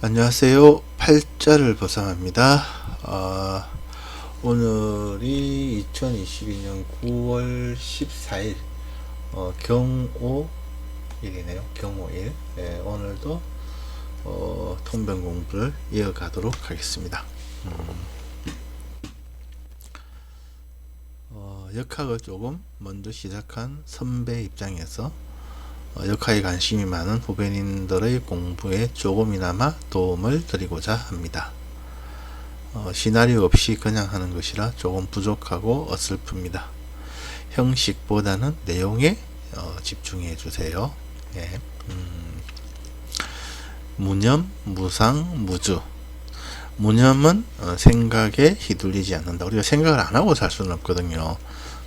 안녕하세요. 팔자를 보상합니다. 오늘이 2022년 9월 14일 경오일이네요. 경오일. 네, 오늘도 통변 공부를 이어가도록 하겠습니다. 역학을 조금 먼저 시작한 선배 입장에서 역학에 관심이 많은 후배님들의 공부에 조금이나마 도움을 드리고자 합니다. 시나리오 없이 그냥 하는 것이라 조금 부족하고 어설픕니다. 형식보다는 내용에 집중해 주세요. 예. 무념, 무상, 무주. 무념은 생각에 휘둘리지 않는다. 우리가 생각을 안 하고 살 수는 없거든요.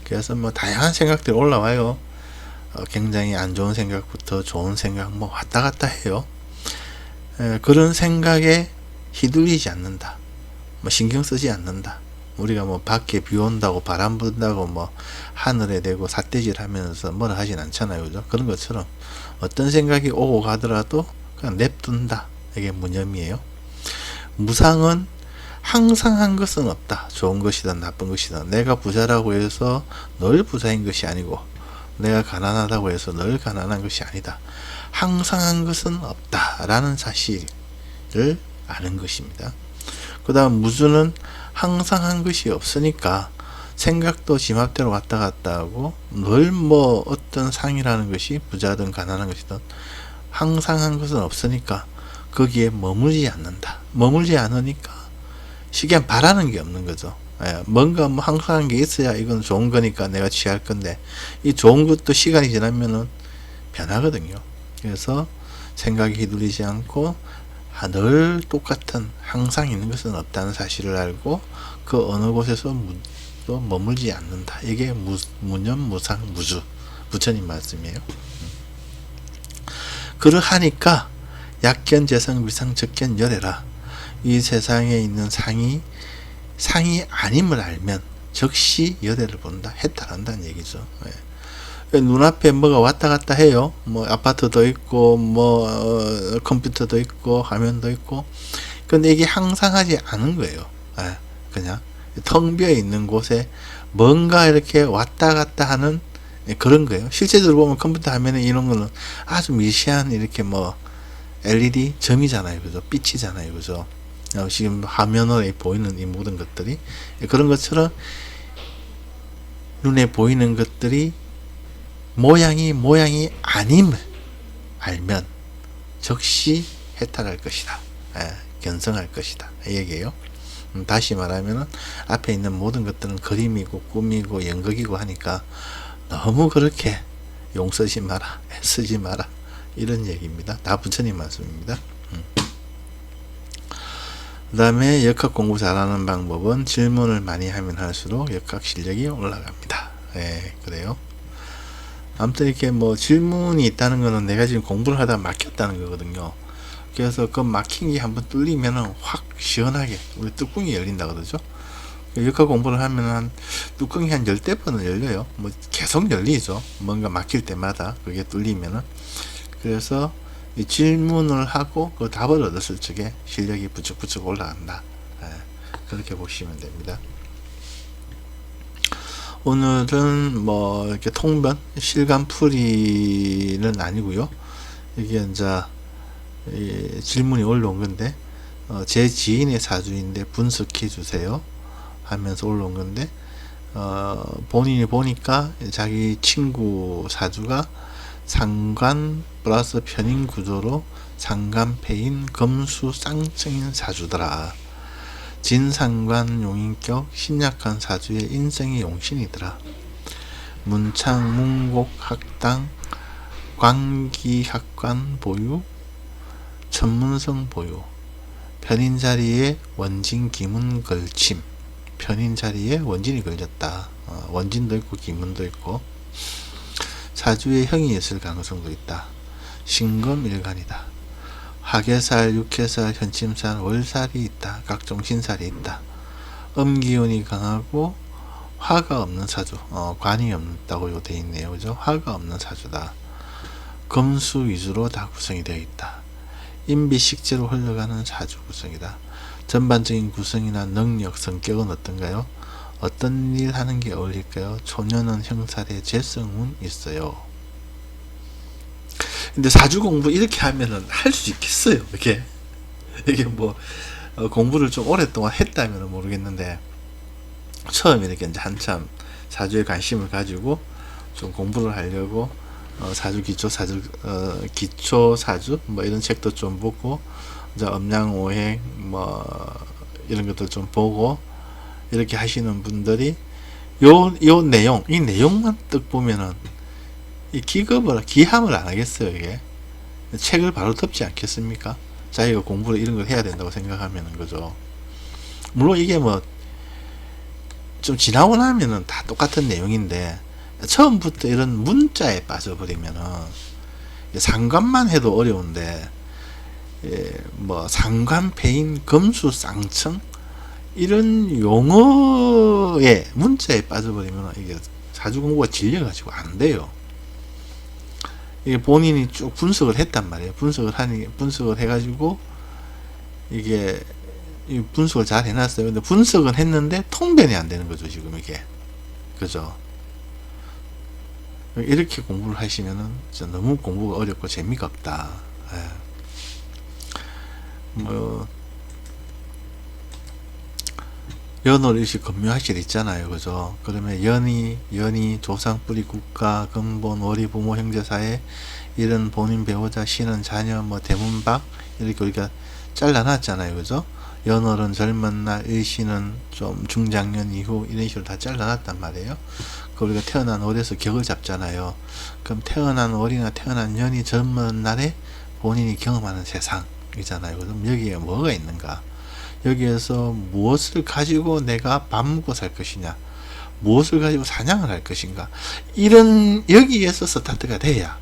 그래서 뭐 다양한 생각들이 올라와요. 굉장히 안 좋은 생각부터 좋은 생각 뭐 왔다 갔다 해요. 그런 생각에 휘둘리지 않는다. 뭐 신경 쓰지 않는다. 우리가 뭐 밖에 비 온다고 바람 분다고 뭐 하늘에 대고 삿대질 하면서 뭐라 하진 않잖아요. 그죠? 그런 것처럼 어떤 생각이 오고 가더라도 그냥 냅둔다. 이게 무념이에요. 무상은 항상 한 것은 없다. 좋은 것이든 나쁜 것이든 내가 부자라고 해서 늘 부자인 것이 아니고 내가 가난하다고 해서 늘 가난한 것이 아니다. 항상 한 것은 없다 라는 사실을 아는 것입니다. 그 다음 무주는 항상 한 것이 없으니까 생각도 지맘대로 왔다 갔다 하고 늘 뭐 어떤 상이라는 것이 부자든 가난한 것이든 항상 한 것은 없으니까 거기에 머물지 않는다. 머물지 않으니까 시간 바라는 게 없는 거죠. 뭔가 뭐 항상 한 게 있어야 이건 좋은 거니까 내가 취할 건데 이 좋은 것도 시간이 지나면은 변하거든요. 그래서 생각이 휘둘리지 않고 늘 똑같은 항상 있는 것은 없다는 사실을 알고 그 어느 곳에서 또 머물지 않는다. 이게 무념 무상 무주 부처님 말씀이에요. 그러하니까 약견 재성 위상 적견 열애라. 이 세상에 있는 상이 아님을 알면 즉시 열애를 본다. 해탈한다는 얘기죠. 눈앞에 뭐가 왔다 갔다 해요. 뭐 아파트도 있고 뭐 컴퓨터도 있고 화면도 있고. 근데 이게 항상 하지 않은 거예요. 그냥 텅 비어 있는 곳에 뭔가 이렇게 왔다 갔다 하는 그런 거예요. 실제적으로 보면 컴퓨터 화면에 이런 거는 아주 미세한 이렇게 뭐 LED 점이잖아요. 그죠? 빛이잖아요. 그죠? 지금 화면에 보이는 이 모든 것들이 그런 것처럼 눈에 보이는 것들이 모양이 아님을 알면 즉시 해탈할 것이다. 견성할 것이다. 이 얘기예요. 다시 말하면 앞에 있는 모든 것들은 그림이고 꿈이고 연극이고 하니까 너무 그렇게 용 쓰지 마라. 쓰지 마라. 이런 얘기입니다. 다 부처님 말씀입니다. 그 다음에 역학 공부 잘하는 방법은 질문을 많이 하면 할수록 역학 실력이 올라갑니다. 그래요. 아무튼 이렇게 뭐 질문이 있다는 거는 내가 지금 공부를 하다 막혔다는 거거든요. 그래서 그 막힌 게 한번 뚫리면은 확 시원하게 우리 뚜껑이 열린다 그러죠. 역학 공부를 하면 한 뚜껑이 한 10대번은 열려요. 뭐 계속 열리죠. 뭔가 막힐 때마다 그게 뚫리면은. 그래서 이 질문을 하고 그 답을 얻었을 적에 실력이 부쩍부쩍 올라간다. 그렇게 보시면 됩니다. 오늘은 뭐 이렇게 통변 실감풀이는 아니고요. 이게 이제 질문이 올라온 건데 제 지인의 사주인데 분석해 주세요 하면서 올라온 건데 본인이 보니까 자기 친구 사주가 상관 플러스 편인 구조로 상관패인 금수 쌍증인 사주더라. 진상관 용인격 신약한 사주의 인생이 용신이더라. 문창 문곡 학당 광기학관 보유 천문성 보유 편인 자리에 원진 기문 걸침. 편인 자리에 원진이 걸렸다. 원진도 있고 기문도 있고 사주에 형이 있을 가능성도 있다. 신금일간이다. 화계살, 육해살, 현침살, 월살이 있다. 각종 신살이 있다. 음기운이 강하고 화가 없는 사주, 관이 없다고 되어 있네요. 그죠? 화가 없는 사주다. 금수 위주로 다 구성이 되어 있다. 임비식재로 흘러가는 사주 구성이다. 전반적인 구성이나 능력, 성격은 어떤가요? 어떤 일 하는 게 어울릴까요? 초년은 형살의 재성운 있어요. 근데 사주 공부 이렇게 하면은 할 수 있겠어요? 이게 뭐 공부를 좀 오랫동안 했다면 모르겠는데, 처음 이렇게 이제 한참 사주에 관심을 가지고 좀 공부를 하려고 사주 기초 사주 기초 사주 뭐 이런 책도 좀 보고, 이제 음양오행 뭐 이런 것들 좀 보고 이렇게 하시는 분들이 요 내용, 이 내용만 딱 보면은 이 기함을 안 하겠어요. 이게 책을 바로 덮지 않겠습니까? 자기가 공부를 이런 걸 해야 된다고 생각하면은, 그죠? 물론 이게 뭐 좀 지나고 나면은 다 똑같은 내용인데, 처음부터 이런 문자에 빠져버리면은 상관만 해도 어려운데, 뭐 상관, 패인, 금수, 쌍청 이런 용어에 문자에 빠져버리면 이게 사주 공부가 질려가지고 안 돼요. 이게 본인이 쭉 분석을 했단 말이에요. 분석을 해가지고 이게 분석을 잘 해놨어요. 근데 분석은 했는데 통변이 안 되는 거죠, 지금 이게. 그죠? 이렇게 공부를 하시면은 진짜 너무 공부가 어렵고 재미가 없다. 뭐 연월일시 금묘하실 있잖아요, 그죠? 그러면 연이 조상뿌리 국가 근본 월이 부모 형제사회 이런 본인 배우자 신은 자녀 뭐 대문박 이렇게 우리가 잘라놨잖아요, 그죠? 연월은 젊은 날, 일시는 좀 중장년 이후 이런 식으로 다 잘라놨단 말이에요. 그 우리가 태어난 월에서 격을 잡잖아요. 그럼 태어난 월이나 태어난 년이 젊은 날에 본인이 경험하는 세상이잖아요. 그럼 여기에 뭐가 있는가? 여기에서 무엇을 가지고 내가 밥 먹고 살 것이냐, 무엇을 가지고 사냥을 할 것인가, 이런 여기에서 스타트가 돼야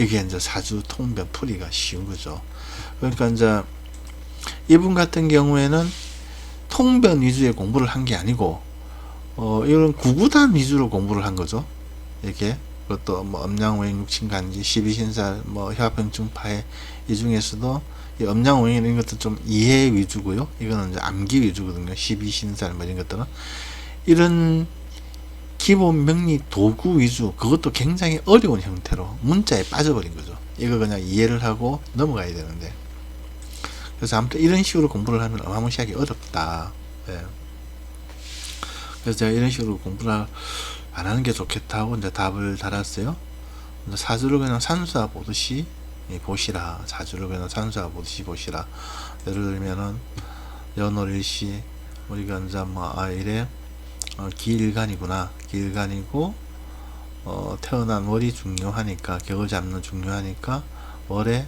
이게 이제 사주 통변 풀이가 쉬운 거죠. 그러니까 이제 이분 같은 경우에는 통변 위주의 공부를 한 게 아니고 이런 구구단 위주로 공부를 한 거죠. 이게 그것도 뭐 음양오행, 육친간지, 12신살, 뭐 협합형중파해 이 중에서도 이 음양오행 이런 것들 좀 이해 위주고요. 이거는 이제 암기 위주거든요. 12신살 뭐 이런 것들은 이런 기본 명리 도구 위주, 그것도 굉장히 어려운 형태로 문자에 빠져버린 거죠. 이거 그냥 이해를 하고 넘어가야 되는데, 그래서 아무튼 이런 식으로 공부를 하면 어마무시하게 어렵다. 예. 그래서 제가 이런 식으로 공부를 안 하는 게 좋겠다 하고 이제 답을 달았어요. 사주를 그냥 산수화 보듯이 보시라. 사주를 그냥 산수화 보듯이 보시라. 예를 들면은 연월일시 우리가 이제 뭐 이래 기일간이구나. 기일간이고 태어난 월이 중요하니까, 격을 잡는 중요하니까 월에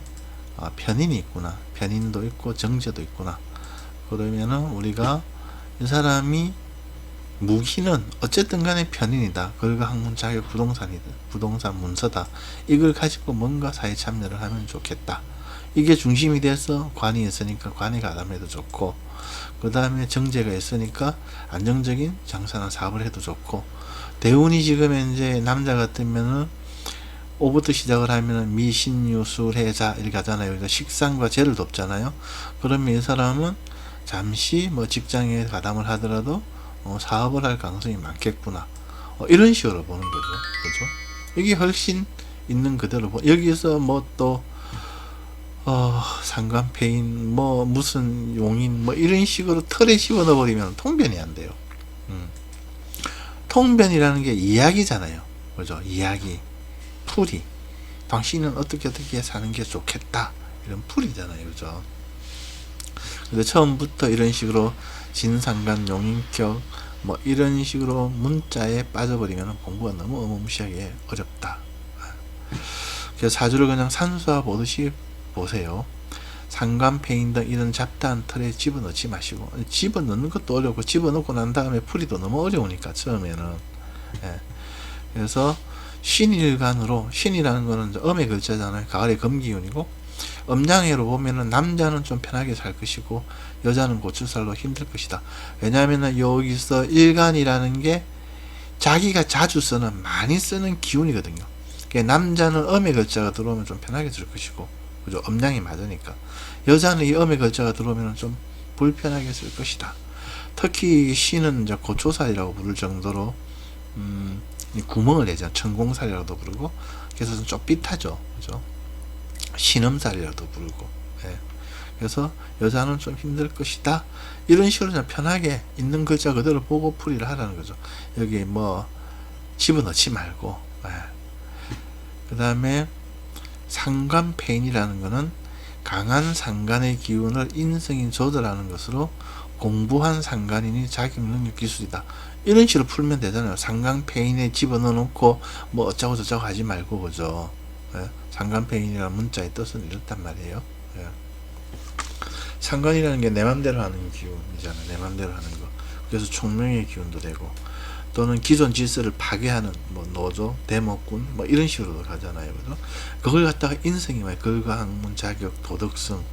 편인이 있구나. 편인도 있고 정제도 있구나. 그러면은 우리가 이 사람이 무기는 어쨌든 간에 편인이다. 그리고 학문 자격 부동산이다. 부동산 문서다. 이걸 가지고 뭔가 사회 참여를 하면 좋겠다. 이게 중심이 돼서 관이 있으니까 관에 가담해도 좋고, 그 다음에 정제가 있으니까 안정적인 장사나 사업을 해도 좋고, 대운이 지금 이제 남자 같으면은 오부터 시작을 하면은 미신유 술해자 이렇게 하잖아요. 그러니까 식상과 재를 돕잖아요. 그러면 이 사람은 잠시 뭐 직장에 가담을 하더라도 사업을 할 가능성이 많겠구나. 이런 식으로 보는 거죠. 그죠? 이게 훨씬 있는 그대로 여기서 뭐 또 상관패인 뭐 무슨 용인 뭐 이런 식으로 틀에 씌워 넣어버리면 통변이 안 돼요. 통변이라는 게 이야기잖아요. 그죠? 이야기, 풀이. 당신은 어떻게 사는 게 좋겠다. 이런 풀이잖아요. 그죠? 근데 처음부터 이런 식으로 진상간, 용인격 뭐 이런 식으로 문자에 빠져버리면 공부가 너무 어마무시하게 어렵다. 그래서 사주를 그냥 산수화 보듯이 보세요. 상관패인 등 이런 잡다한 틀에 집어넣지 마시고, 집어넣는 것도 어렵고 집어넣고 난 다음에 풀이도 너무 어려우니까 처음에는. 그래서 신일간으로, 신이라는 거는 음의 글자잖아요. 가을의 금기운이고, 음양해로 보면은 남자는 좀 편하게 살 것이고 여자는 고추살로 힘들 것이다. 왜냐하면 여기서 일간이라는 게 자기가 자주 쓰는, 많이 쓰는 기운이거든요. 그러니까 남자는 음의 글자가 들어오면 좀 편하게 들 것이고, 그죠? 음량이 맞으니까. 여자는 이 음의 글자가 들어오면 좀 불편하게 쓸 것이다. 특히 시는 이제 고초살이라고 부를 정도로 이 구멍을 내잖아. 천공살이라고도 부르고, 그래서 좀 삐끗하죠. 그죠? 신음살이라도 부르고. 예. 그래서 여자는 좀 힘들 것이다. 이런 식으로 그냥 편하게 있는 글자 그대로 보고 풀이를 하라는 거죠. 여기 뭐 집어넣지 말고. 예. 그 다음에 상관폐인이라는 것은 강한 상관의 기운을 인성이 조절하는 것으로 공부한 상관인이 자기 능력 기술이다. 이런 식으로 풀면 되잖아요. 상관폐인에 집어넣어 놓고 뭐 어쩌고 저쩌고 하지 말고, 그죠? 예? 상관폐인이라는 문자의 뜻은 이렇단 말이에요. 예. 상관이라는 게 내 맘대로 하는 기운이잖아요. 내 맘대로 하는 거. 그래서 총명의 기운도 되고, 또는 기존 질서를 파괴하는 뭐 노조, 대목군 뭐 이런 식으로 가잖아요. 그죠? 그걸 갖다가 인성이 말 글과 학문, 자격, 도덕성,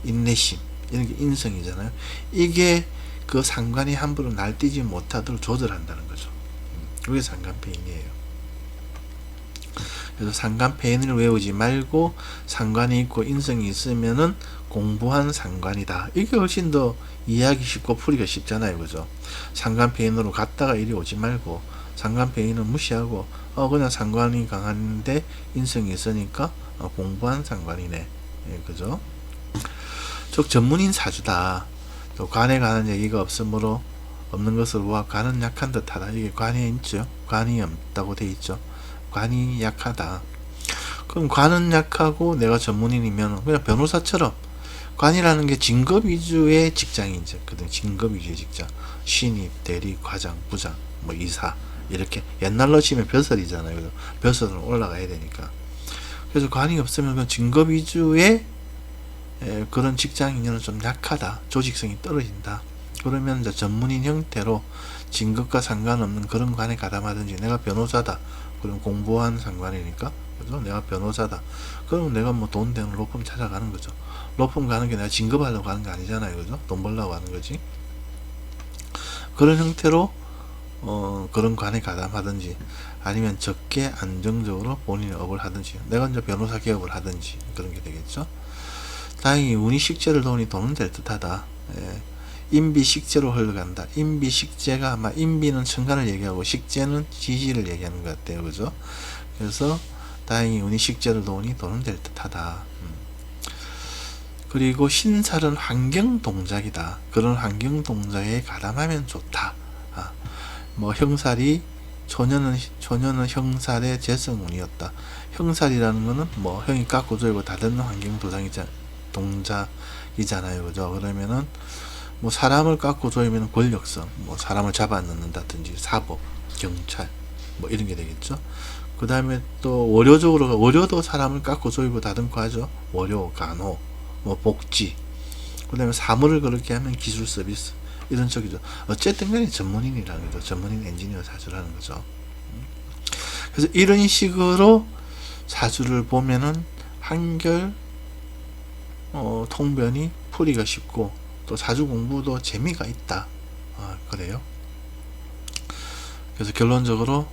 인내심 이런 게 인성이잖아요. 이게 그 상관이 함부로 날뛰지 못하도록 조절한다는 거죠. 그게 상관폐인이에요. 그래서 상관폐인을 외우지 말고 상관이 있고 인성이 있으면은 공부한 상관이다. 이게 훨씬 더 이해하기 쉽고 풀이가 쉽잖아요. 그죠? 상관폐인으로 갔다가 이리 오지 말고 상관폐인은 무시하고 그냥 상관이 강한데 인성이 있으니까 공부한 상관이네. 예, 그죠? 즉 전문인 사주다. 또 관에 관한 얘기가 없으므로 없는 것으로 보아 관은 약한 듯하다. 이게 관이 있죠. 관이 없다고 돼 있죠. 관이 약하다. 그럼 관은 약하고 내가 전문인이면 그냥 변호사처럼, 관이라는 게 진급 위주의 직장이죠. 진급 위주의 직장. 신입, 대리, 과장, 부장, 뭐 이사 이렇게 옛날로 치면 벼슬이잖아요. 벼슬은 올라가야 되니까. 그래서 관이 없으면 그냥 진급 위주의 그런 직장인은 좀 약하다. 조직성이 떨어진다. 그러면 이제 전문인 형태로 진급과 상관없는 그런 관에 가담하든지, 내가 변호사다. 그럼 공부한 상관이니까, 그죠? 내가 변호사다. 그러면 내가 뭐 돈 되는 로펌 찾아가는 거죠. 로펌 가는 게 내가 진급하려고 하는 게 아니잖아요. 그죠? 돈 벌려고 하는 거지. 그런 형태로 그런 관에 가담하든지, 아니면 적게 안정적으로 본인의 업을 하든지, 내가 이제 변호사 개업을 하든지 그런 게 되겠죠. 다행히 운이 식재를 도우니 돈은 될 듯하다. 예. 인비 식재로 흘러간다. 인비 식재가 아마 인비는 천간을 얘기하고 식재는 지지를 얘기하는 것 같아요. 그죠? 그래서 다행히 운이 식재를 도우니 돈은 될 듯하다. 그리고 신살은 환경 동작이다. 그런 환경 동작에 가담하면 좋다. 뭐 형살이 초년은 형살의 재성운이었다. 형살이라는 거는 뭐 형이 깎고 조이고 다듬는 환경 동작이잖아요. 그죠? 그러면은 뭐 사람을 깎고 조이면 권력성, 뭐 사람을 잡아넣는다든지 사법, 경찰 뭐 이런 게 되겠죠. 그 다음에 또 월요적으로, 월요도 사람을 깎고 조이고 다듬고 하죠. 월요, 간호, 뭐 복지. 그 다음에 사물을 그렇게 하면 기술 서비스 이런 쪽이죠. 어쨌든 간에 전문인이라는 거죠. 전문인 엔지니어 사주라는 거죠. 그래서 이런 식으로 사주를 보면은 한결 통변이 풀이가 쉽고, 또 사주 공부도 재미가 있다. 그래요. 그래서 결론적으로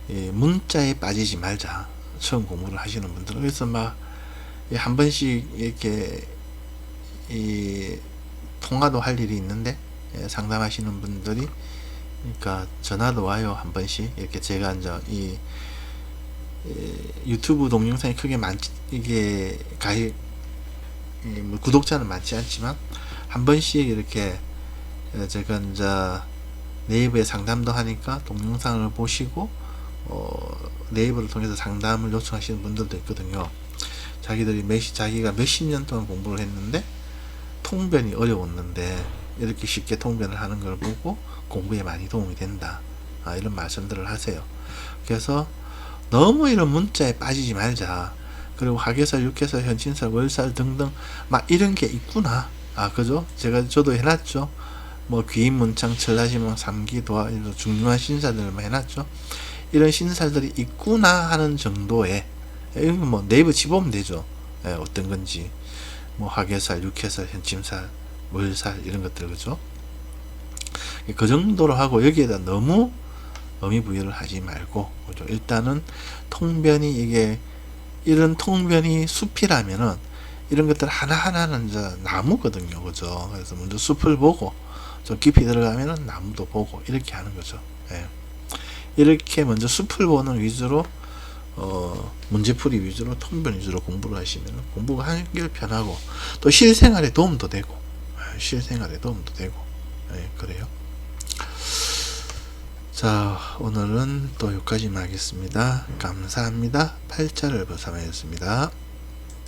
문자에 빠지지 말자. 처음 공부를 하시는 분들은. 그래서 막 한 번씩 이렇게 통화도 할 일이 있는데, 상담하시는 분들이, 그러니까 전화도 와요. 한 번씩 이렇게 제가 이제 유튜브 동영상이 크게 이게 뭐 구독자는 많지 않지만 한 번씩 이렇게 제가 이제 네이버에 상담도 하니까 동영상을 보시고 네이버를 통해서 상담을 요청하시는 분들도 있거든요. 자기가 몇십 년 동안 공부를 했는데 통변이 어려웠는데 이렇게 쉽게 통변을 하는 걸 보고 공부에 많이 도움이 된다. 이런 말씀들을 하세요. 그래서 너무 이런 문자에 빠지지 말자. 그리고 화계살, 육계살, 현친살, 월살 등등 막 이런 게 있구나. 그죠? 저도 해놨죠. 뭐 귀인, 문창, 천라지망, 삼기, 도화, 중요한 신살들만 해놨죠. 이런 신살들이 있구나 하는 정도에, 이건 뭐 네이버 치보면 되죠. 어떤 건지. 뭐 화계살, 육계살, 현침살, 월살 이런 것들, 그죠? 그 정도로 하고 여기에다 너무 의미부여를 하지 말고, 그죠? 일단은 통변이 이런 통변이 숲이라면은 이런 것들 하나하나는 이제 나무거든요. 그죠? 그래서 먼저 숲을 보고 좀 깊이 들어가면은 나무도 보고 이렇게 하는 거죠. 예. 이렇게 먼저 숲을 보는 위주로 문제풀이 위주로 통변 위주로 공부를 하시면 공부가 한결 편하고 또 실생활에 도움도 되고 실생활에 도움도 되고 그래요. 자, 오늘은 또 여기까지만 하겠습니다. 감사합니다. 8자를 버사마였습니다.